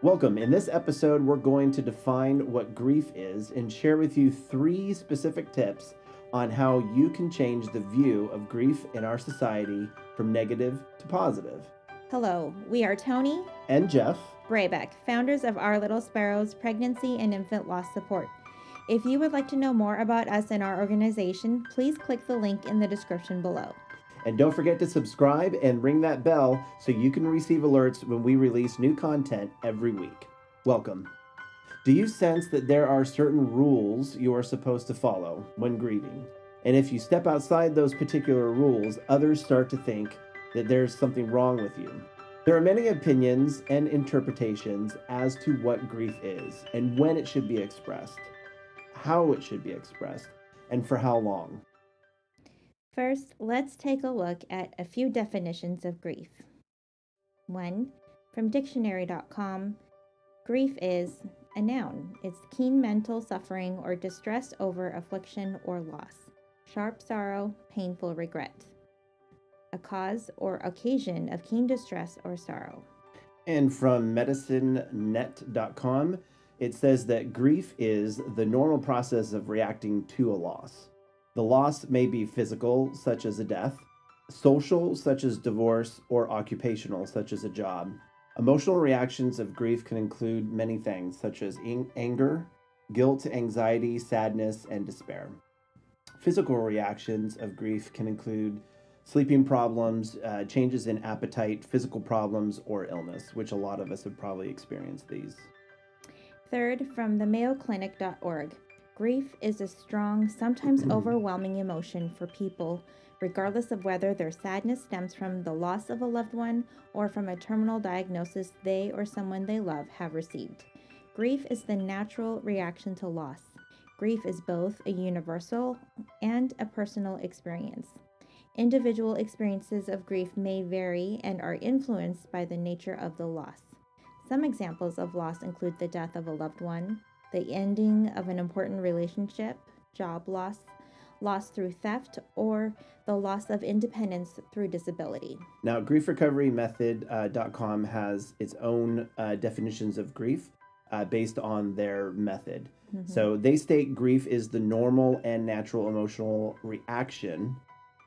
Welcome. In this episode, we're going to define what grief is and share with you 3 specific tips on how you can change the view of grief in our society from negative to positive. Hello, we are Tony And Jeff. Braybeck, founders of Our Little Sparrows Pregnancy and Infant Loss Support. If you would like to know more about us and our organization, please click the link in the description below. And don't forget to subscribe and ring that bell so you can receive alerts when we release new content every week. Welcome. Do you sense that there are certain rules you are supposed to follow when grieving? And if you step outside those particular rules, others start to think that there's something wrong with you. There are many opinions and interpretations as to what grief is and when it should be expressed, how it should be expressed, and for how long. First, let's take a look at a few definitions of grief. 1. From dictionary.com, grief is a noun. It's keen mental suffering or distress over affliction or loss. Sharp sorrow, painful regret. A cause or occasion of keen distress or sorrow. And from medicinenet.com, it says that grief is the normal process of reacting to a loss. The loss may be physical, such as a death, social, such as divorce, or occupational, such as a job. Emotional reactions of grief can include many things, such as anger, guilt, anxiety, sadness, and despair. Physical reactions of grief can include sleeping problems, changes in appetite, physical problems, or illness, which a lot of us have probably experienced these. Third, from the mayoclinic.org. Grief is a strong, sometimes overwhelming emotion for people, regardless of whether their sadness stems from the loss of a loved one or from a terminal diagnosis they or someone they love have received. Grief is the natural reaction to loss. Grief is both a universal and a personal experience. Individual experiences of grief may vary and are influenced by the nature of the loss. Some examples of loss include the death of a loved one, the ending of an important relationship, job loss, loss through theft, or the loss of independence through disability. Now, griefrecoverymethod.com has its own definitions of grief based on their method. Mm-hmm. So they state grief is the normal and natural emotional reaction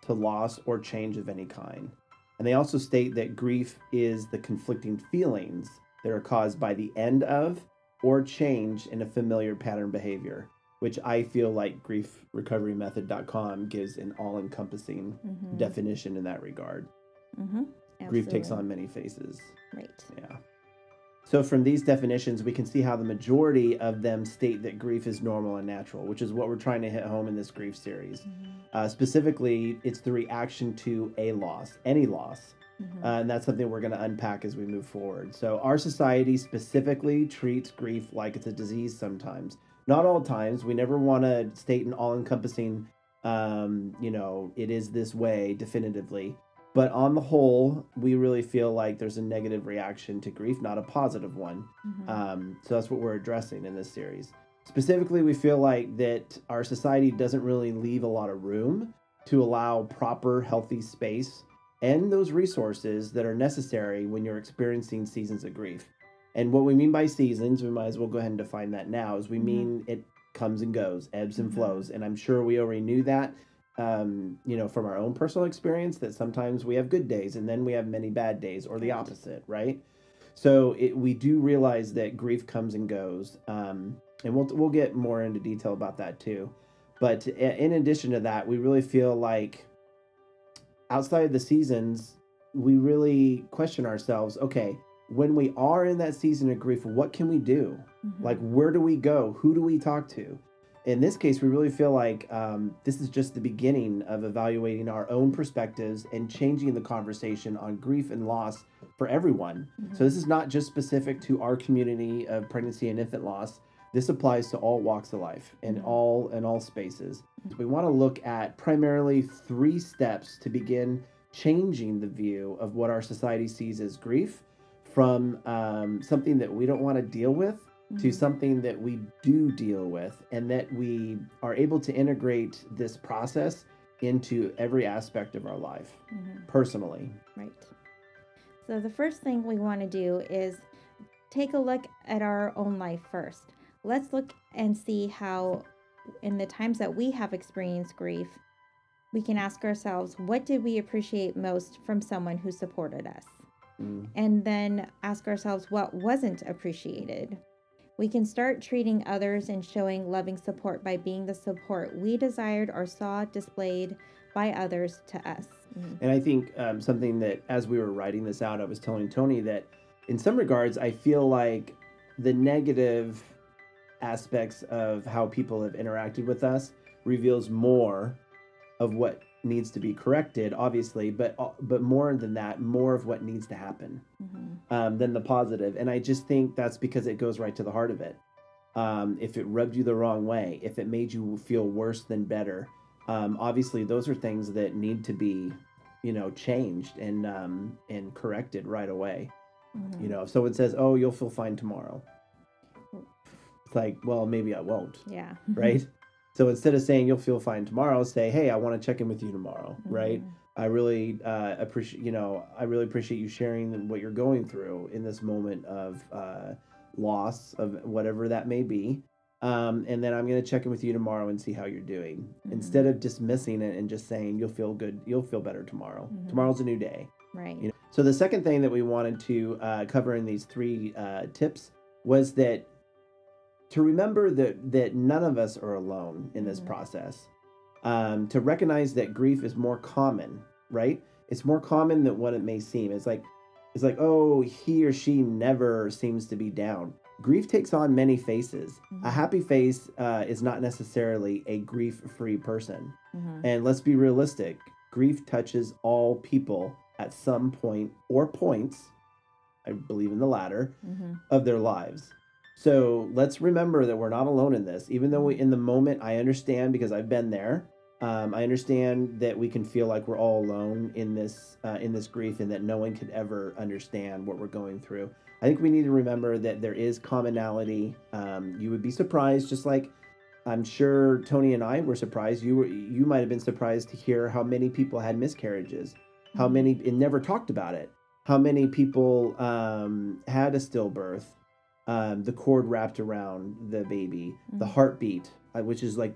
to loss or change of any kind. And they also state that grief is the conflicting feelings that are caused by the end of or change in a familiar pattern behavior, which I feel like griefrecoverymethod.com gives an all-encompassing definition in that regard. Grief takes on many faces. Right. Yeah. So from these definitions, we can see how the majority of them state that grief is normal and natural, which is what we're trying to hit home in this grief series. Specifically, it's the reaction to a loss, any loss. And that's something we're going to unpack as we move forward. So our society specifically treats grief like it's a disease sometimes. Not all times. We never want to state an all-encompassing, it is this way definitively. But on the whole, we really feel like there's a negative reaction to grief, not a positive one. So that's what we're addressing in this series. Specifically, we feel like that our society doesn't really leave a lot of room to allow proper, healthy space and those resources that are necessary when you're experiencing seasons of grief. And what we mean by seasons, we might as well go ahead and define that now, is we mean it comes and goes, ebbs and flows. And I'm sure we already knew that, from our own personal experience, that sometimes we have good days and then we have many bad days, or the opposite, right? So we do realize that grief comes and goes. And we'll get more into detail about that too. But in addition to that, we really feel like outside of the seasons, we really question ourselves, okay, when we are in that season of grief, what can we do? Like, where do we go? Who do we talk to? In this case, we really feel like this is just the beginning of evaluating our own perspectives and changing the conversation on grief and loss for everyone. So this is not just specific to our community of pregnancy and infant loss. This applies to all walks of life and all spaces. So we want to look at primarily 3 steps to begin changing the view of what our society sees as grief, from something that we don't want to deal with to something that we do deal with, and that we are able to integrate this process into every aspect of our life, personally. Right. So the first thing we want to do is take a look at our own life first. Let's look and see how, in the times that we have experienced grief, we can ask ourselves, what did we appreciate most from someone who supported us? And then ask ourselves, what wasn't appreciated? We can start treating others and showing loving support by being the support we desired or saw displayed by others to us. And I think something that, as we were writing this out, I was telling Tony that in some regards, I feel like the negative aspects of how people have interacted with us reveals more of what needs to be corrected, obviously, but more than that, more of what needs to happen than the positive. And I just think that's because it goes right to the heart of it. If it rubbed you the wrong way, if it made you feel worse than better, obviously those are things that need to be, changed and corrected right away. If someone says, "Oh, you'll feel fine tomorrow," it's like, well, maybe I won't. Yeah. Right. So instead of saying you'll feel fine tomorrow, say, "Hey, I want to check in with you tomorrow." Right. I really appreciate you sharing what you're going through in this moment of loss of whatever that may be. And then I'm going to check in with you tomorrow and see how you're doing. Instead of dismissing it and just saying you'll feel good, you'll feel better tomorrow. Tomorrow's a new day. Right. So the second thing that we wanted to cover in these 3 tips was that to remember that none of us are alone in this process. To recognize that grief is more common, right? It's more common than what it may seem. It's like, oh, he or she never seems to be down. Grief takes on many faces. A happy face is not necessarily a grief-free person. And let's be realistic. Grief touches all people at some point or points, I believe in the latter, of their lives. So let's remember that we're not alone in this. Even though in the moment, I understand because I've been there. I understand that we can feel like we're all alone in this grief and that no one could ever understand what we're going through. I think we need to remember that there is commonality. You would be surprised, just like I'm sure Tony and I were surprised. You might have been surprised to hear how many people had miscarriages, how many, and never talked about it, how many people had a stillbirth. The cord wrapped around the baby, the heartbeat, which is like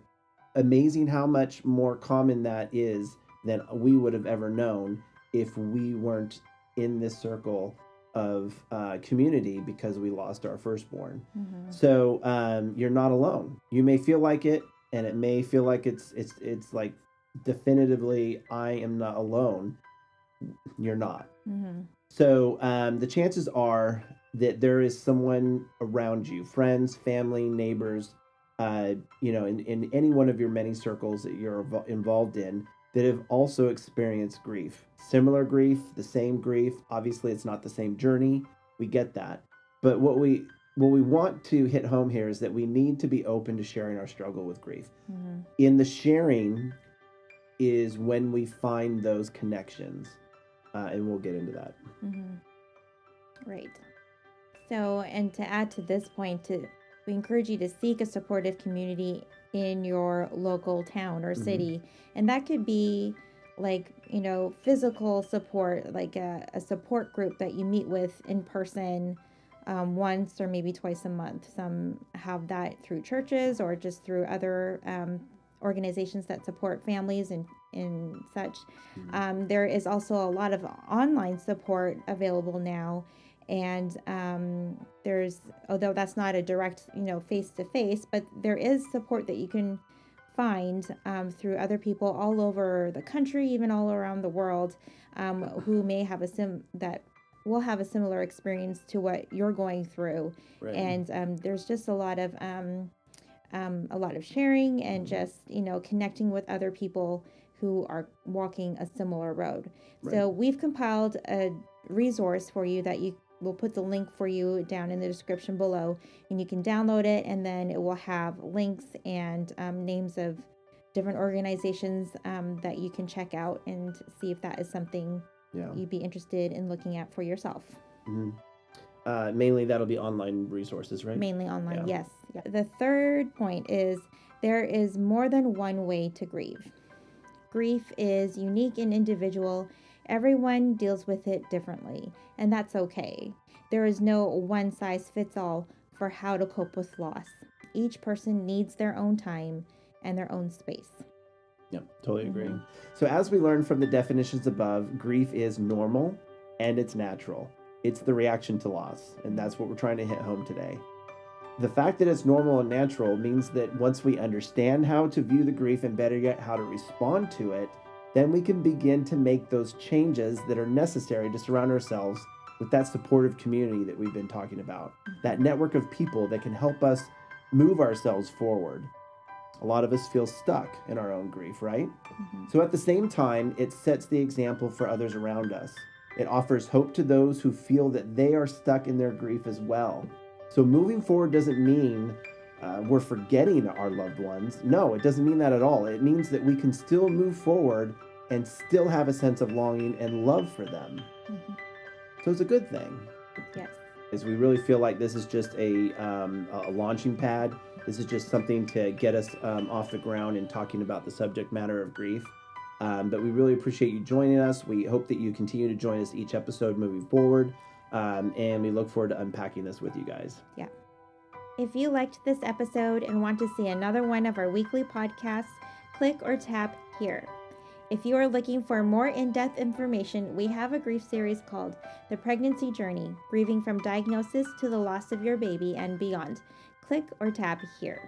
amazing how much more common that is than we would have ever known if we weren't in this circle of community because we lost our firstborn. So you're not alone. You may feel like it, and it may feel like it's like definitively I am not alone. You're not. So the chances are that there is someone around you, friends, family, neighbors, in any one of your many circles that you're involved in, that have also experienced grief. Similar grief, the same grief. Obviously, it's not the same journey. We get that. But what we want to hit home here is that we need to be open to sharing our struggle with grief. In the sharing is when we find those connections. And we'll get into that. Right. So, and to add to this point, we encourage you to seek a supportive community in your local town or city. And that could be like, physical support, like a support group that you meet with in person once or maybe twice a month. Some have that through churches or just through other organizations that support families and such. There is also a lot of online support available now. And there's, although that's not a direct, face-to-face, but there is support that you can find through other people all over the country, even all around the world, who may have that will have a similar experience to what you're going through. Right. And there's just a lot of sharing and just, connecting with other people who are walking a similar road. Right. So we've compiled a resource for you that we'll put the link for you down in the description below, and you can download it, and then it will have links and names of different organizations that you can check out and see if that is something you'd be interested in looking at for yourself. Mainly that'll be online resources, right? Mainly online, yes. Yeah. The third point is there is more than one way to grieve. Grief is unique and individual. Everyone deals with it differently, and that's okay. There is no one size fits all for how to cope with loss. Each person needs their own time and their own space. Yep, totally agree. So as we learned from the definitions above, grief is normal and it's natural. It's the reaction to loss, and that's what we're trying to hit home today. The fact that it's normal and natural means that once we understand how to view the grief and better yet how to respond to it, then we can begin to make those changes that are necessary to surround ourselves with that supportive community that we've been talking about, that network of people that can help us move ourselves forward. A lot of us feel stuck in our own grief, right? So at the same time, it sets the example for others around us. It offers hope to those who feel that they are stuck in their grief as well. So moving forward doesn't mean we're forgetting our loved ones. No, it doesn't mean that at all. It means that we can still move forward and still have a sense of longing and love for them. So it's a good thing. Yes. As we really feel like this is just a launching pad. This is just something to get us off the ground and talking about the subject matter of grief. But we really appreciate you joining us. We hope that you continue to join us each episode moving forward. And we look forward to unpacking this with you guys. Yeah. If you liked this episode and want to see another one of our weekly podcasts, click or tap here. If you are looking for more in-depth information, we have a grief series called The Pregnancy Journey, Grieving from Diagnosis to the Loss of Your Baby and Beyond. Click or tap here.